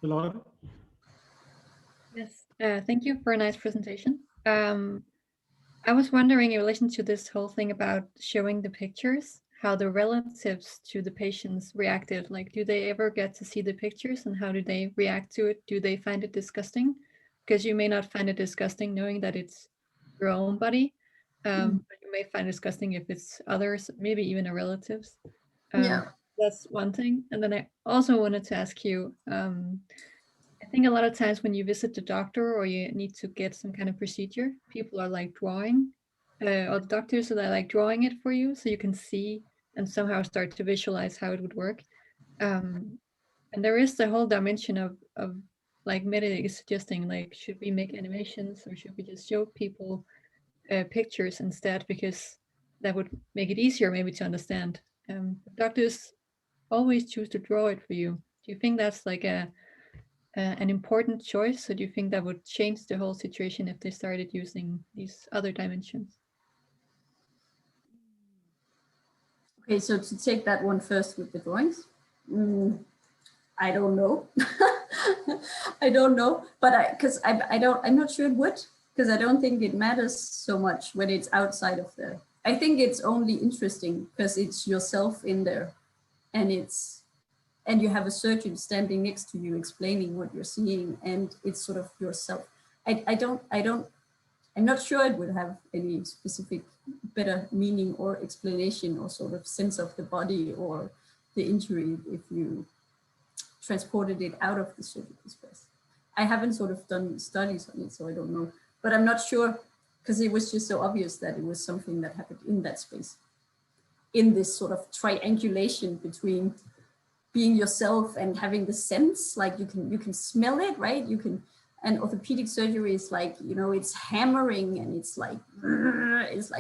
Laura?
Yes, thank you for a nice presentation. I was wondering in relation to this whole thing about showing the pictures, how the relatives to the patients reacted. Like, do they ever get to see the pictures, and how do they react to it? Do they find it disgusting? Because you may not find it disgusting knowing that it's your own body, but you may find it disgusting if it's others, maybe even a relatives.
Yeah.
That's one thing. And then I also wanted to ask you, I think a lot of times when you visit the doctor or you need to get some kind of procedure, people are like drawing, or the doctors are like drawing it for you so you can see and somehow start to visualize how it would work. And there is the whole dimension of like Mette is suggesting, like, should we make animations or should we just show people pictures instead, because that would make it easier maybe to understand. Doctors always choose to draw it for you. Do you think that's like an important choice? So do you think that would change the whole situation if they started using these other dimensions?
Okay, so to take that one first with the drawings, I don't know. I don't know, but I'm not sure it would, because I don't think it matters so much when it's outside of there. I think it's only interesting because it's yourself in there, and you have a surgeon standing next to you explaining what you're seeing, and it's sort of yourself. I'm not sure it would have any specific better meaning or explanation or sort of sense of the body or the injury if you transported it out of the surgical space. I haven't sort of done studies on it, so I don't know, but I'm not sure, because it was just so obvious that it was something that happened in that space, in this sort of triangulation between being yourself and having the sense, like you can smell it, right? And orthopedic surgery is like, you know, it's hammering and it's like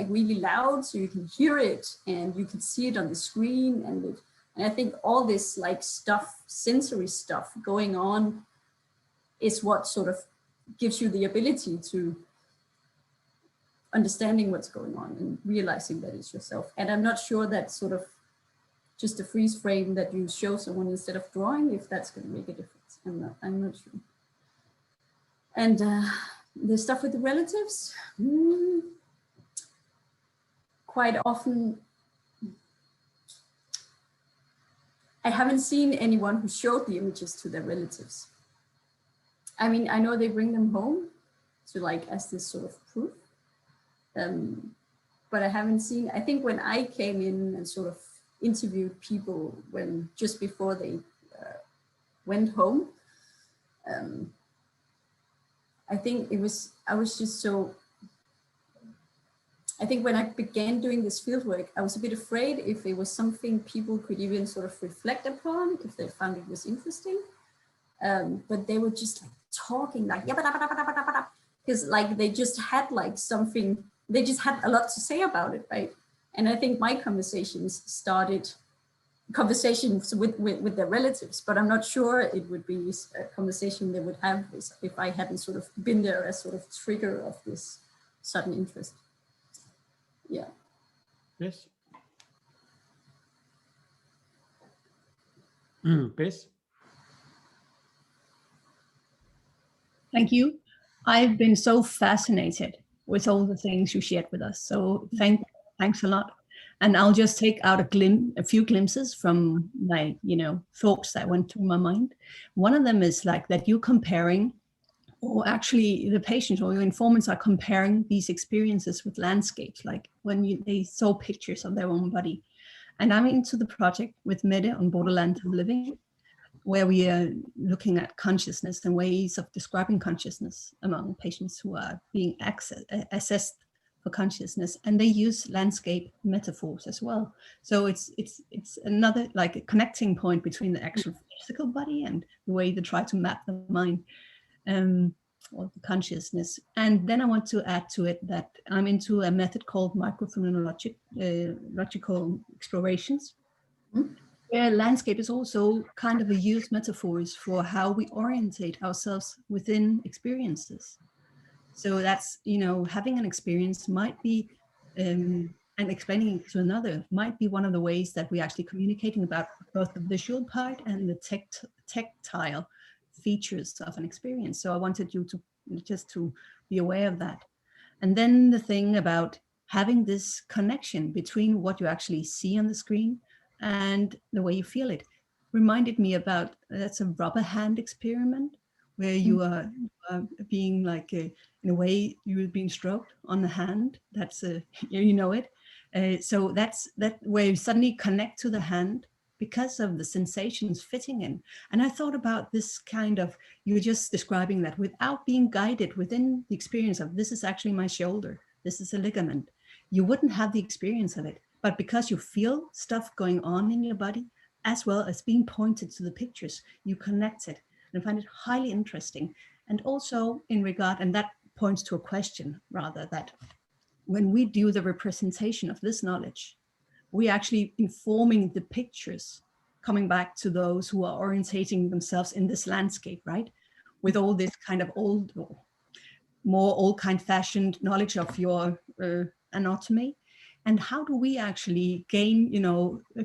really loud, so you can hear it and you can see it on the screen, and I think all this like stuff, sensory stuff going on is what sort of gives you the ability to understanding what's going on and realizing that it's yourself. And I'm not sure that sort of just a freeze frame that you show someone instead of drawing, if that's going to make a difference. I'm not sure. And the stuff with the relatives, quite often, I haven't seen anyone who showed the images to their relatives. I mean, I know they bring them home to like as this sort of proof, but I haven't seen, I think when I came in and sort of interviewed people just before they went home, I think I was just so, I think when I began doing this fieldwork, I was a bit afraid if it was something people could even sort of reflect upon, if they found it was interesting. But they were just like talking like, because like they just had like something, they just had a lot to say about it, right? And I think my conversations started conversations with their relatives, but I'm not sure it would be a conversation they would have if I hadn't sort of been there as sort of trigger of this sudden interest. Yeah.
Yes. Bess?
Thank you. I've been so fascinated with all the things you shared with us. So thanks a lot. And I'll just take out a few glimpses from my, thoughts that went through my mind. One of them is like that you're comparing, or actually the patients or your informants are comparing these experiences with landscapes, like when they saw pictures of their own body. And I'm into the project with Mette on Borderland of Living, where we are looking at consciousness and ways of describing consciousness among patients who are being assessed for consciousness, and they use landscape metaphors as well. So it's another like a connecting point between the actual physical body and the way they try to map the mind or the consciousness. And then I want to add to it that I'm into a method called microphenomenological explorations, where landscape is also kind of a used metaphors for how we orientate ourselves within experiences. So that's, having an experience might be, and explaining it to another might be one of the ways that we're actually communicating about both the visual part and the tactile features of an experience. So I wanted you to just to be aware of that. And then the thing about having this connection between what you actually see on the screen and the way you feel it reminded me about, that's a rubber hand experiment where you are being like in a way you're being stroked on the hand. That's so that's where you suddenly connect to the hand because of the sensations fitting in. And I thought about this kind of, you're just describing that without being guided within the experience of, this is actually my shoulder, this is a ligament. You wouldn't have the experience of it, but because you feel stuff going on in your body, as well as being pointed to the pictures, you connect it. And I find it highly interesting. And also in regard, and that points to a question rather, that when we do the representation of this knowledge, we actually informing the pictures, coming back to those who are orientating themselves in this landscape, right? With all this kind of more old kind fashioned knowledge of your anatomy. And how do we actually gain,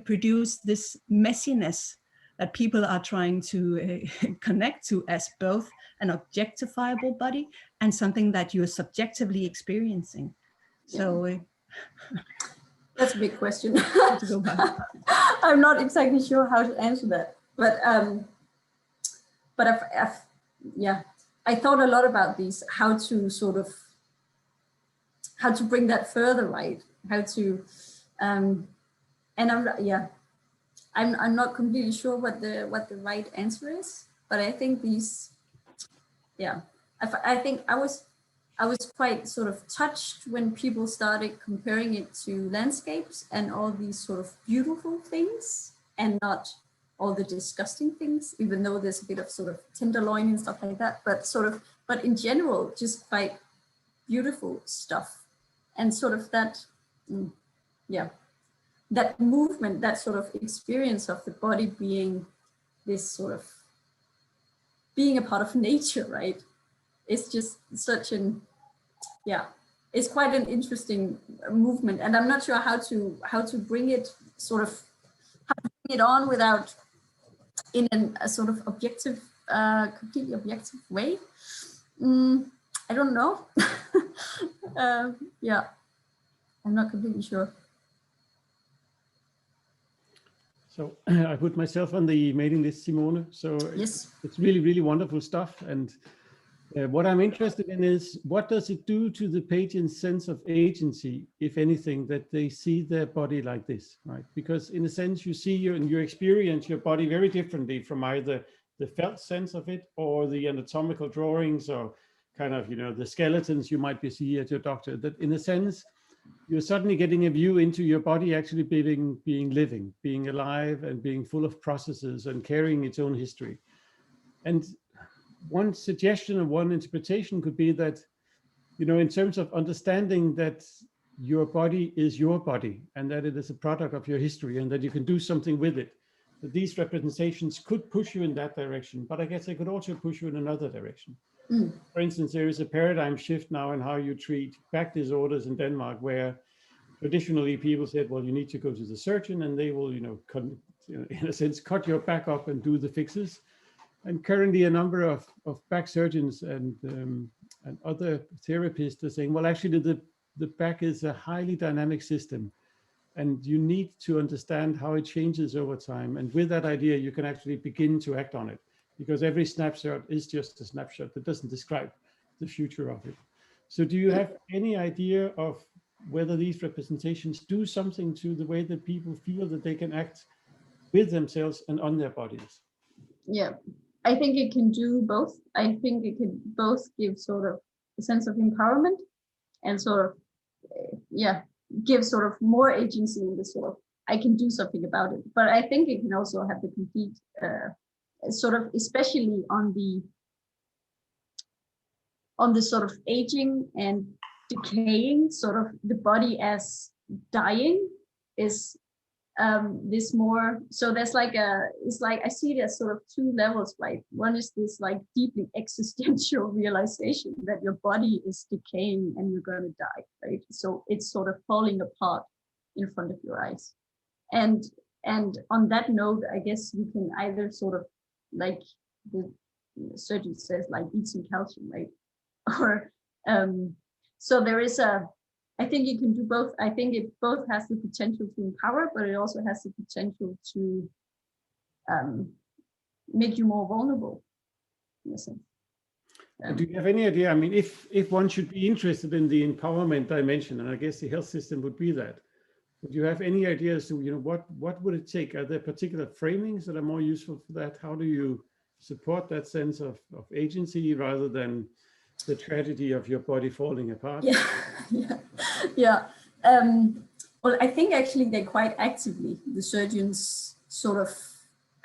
produce this messiness that people are trying to connect to as both an objectifiable body and something that you're subjectively experiencing. So
that's a big question. I'm not exactly sure how to answer that, but I thought a lot about these, how to bring that further, right? How to, and I'm not completely sure what the right answer is, but I think these, I think I was quite sort of touched when people started comparing it to landscapes and all these sort of beautiful things and not all the disgusting things, even though there's a bit of sort of tenderloin and stuff like that, but in general, just quite beautiful stuff. And sort of that, that movement, that sort of experience of the body being this sort of, being a part of nature, right? It's just such an, it's quite an interesting movement. And I'm not sure how to bring it sort of, how to bring it on without in a sort of objective, completely objective way. I don't know. I'm not completely sure.
So I put myself on the mailing list, Simone. So
yes,
it's really, really wonderful stuff. And what I'm interested in is, what does it do to the patient's sense of agency, if anything, that they see their body like this, right? Because in a sense, you see and you experience your body very differently from either the felt sense of it or the anatomical drawings or kind of, the skeletons you might be seeing at your doctor. That in a sense, you're suddenly getting a view into your body actually being living, being alive and being full of processes and carrying its own history. And one suggestion or one interpretation could be that, in terms of understanding that your body is your body and that it is a product of your history and that you can do something with it, that these representations could push you in that direction, but I guess they could also push you in another direction. For instance, there is a paradigm shift now in how you treat back disorders in Denmark, where traditionally people said, well, you need to go to the surgeon and they will, in a sense, cut your back up and do the fixes. And currently a number of back surgeons and other therapists are saying, well, actually the back is a highly dynamic system, and you need to understand how it changes over time. And with that idea, you can actually begin to act on it, because every snapshot is just a snapshot that doesn't describe the future of it. So do you have any idea of whether these representations do something to the way that people feel that they can act with themselves and on their bodies?
Yeah, I think it can do both. I think it can both give sort of a sense of empowerment and sort of, give sort of more agency in the sort of, I can do something about it. But I think it can also have the complete sort of, especially on the sort of aging and decaying, sort of the body as dying is this more, so there's like it's like I see it as sort of two levels, right? One is this like deeply existential realization that your body is decaying and you're going to die, right? So it's sort of falling apart in front of your eyes. And on that note, I guess you can either sort of, like the surgeon says, like eat some calcium, right? Or so there is I think you can do both. I think it both has the potential to empower, but it also has the potential to make you more vulnerable, in a sense.
Do you have any idea? I mean, if one should be interested in the empowerment dimension, and I guess the health system would be that, would you have any ideas to, what would it take? Are there particular framings that are more useful for that? How do you support that sense of agency rather than the tragedy of your body falling apart?
Yeah. Well, I think actually they quite actively, the surgeons sort of,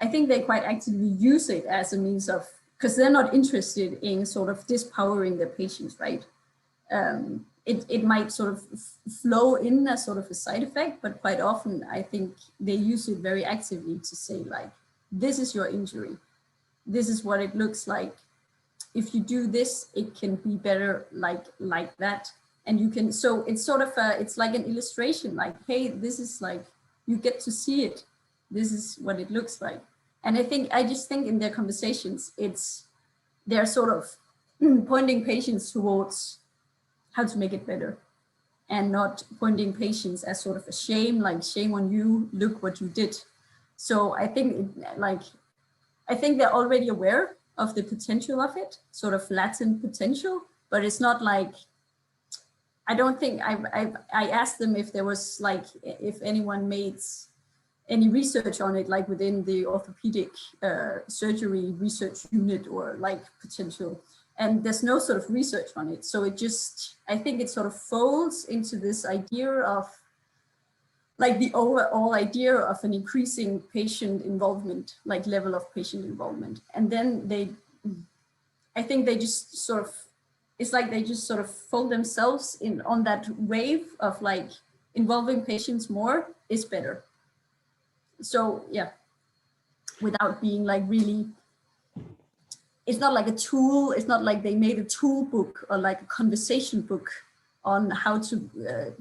I think they quite actively use it as a means of, because they're not interested in sort of dispowering their patients, right? It might sort of flow in as sort of a side effect, but quite often I think they use it very actively to say, like, this is your injury. This is what it looks like. If you do this, it can be better like that. And you can, so it's sort of it's like an illustration, like, hey, this is like, you get to see it. This is what it looks like. And I just think in their conversations, they're sort of pointing patients towards how to make it better, and not pointing patients as sort of a shame, like, shame on you, look what you did. So I think I think they're already aware of the potential of it, sort of latent potential, but it's not like, I don't think I asked them if there was like, if anyone made any research on it, like within the orthopedic surgery research unit or like potential, and there's no sort of research on it. So it just, I think it sort of folds into this idea of like the overall idea of an increasing patient involvement, like level of patient involvement. And then I think they just sort of, it's like they just sort of fold themselves in on that wave of like involving patients more is better. So yeah, without being like really, it's not like a tool, it's not like they made a tool book or like a conversation book on how to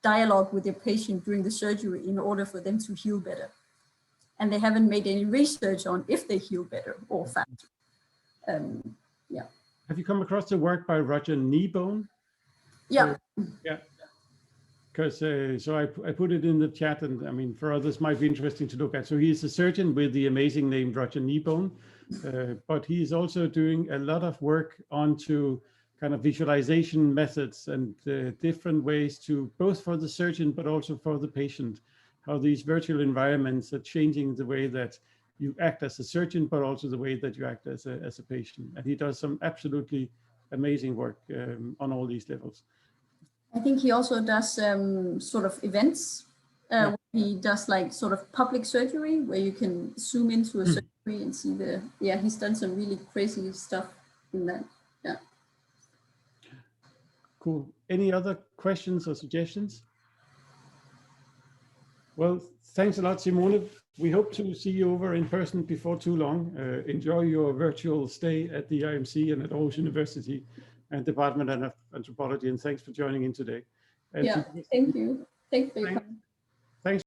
dialogue with your patient during the surgery in order for them to heal better. And they haven't made any research on if they heal better or faster. Yeah.
Have you come across the work by Roger Kneebone?
Yeah.
Yeah. Because so I put it in the chat, and I mean, for others might be interesting to look at. So he's a surgeon with the amazing name Roger Kneebone, but he's also doing a lot of work onto kind of visualization methods and different ways to, both for the surgeon, but also for the patient, how these virtual environments are changing the way that you act as a surgeon, but also the way that you act as a patient. And he does some absolutely amazing work on all these levels.
I think he also does sort of events.
Yeah.
He does like sort of public surgery where you can zoom into a surgery and see he's done some really crazy stuff in that. Yeah.
Cool. Any other questions or suggestions? Well, thanks a lot, Simone. We hope to see you over in person before too long. Enjoy your virtual stay at the IMC and at Aarhus University and Department of Anthropology. And thanks for joining in today.
Yeah, thank you. Thanks for your time.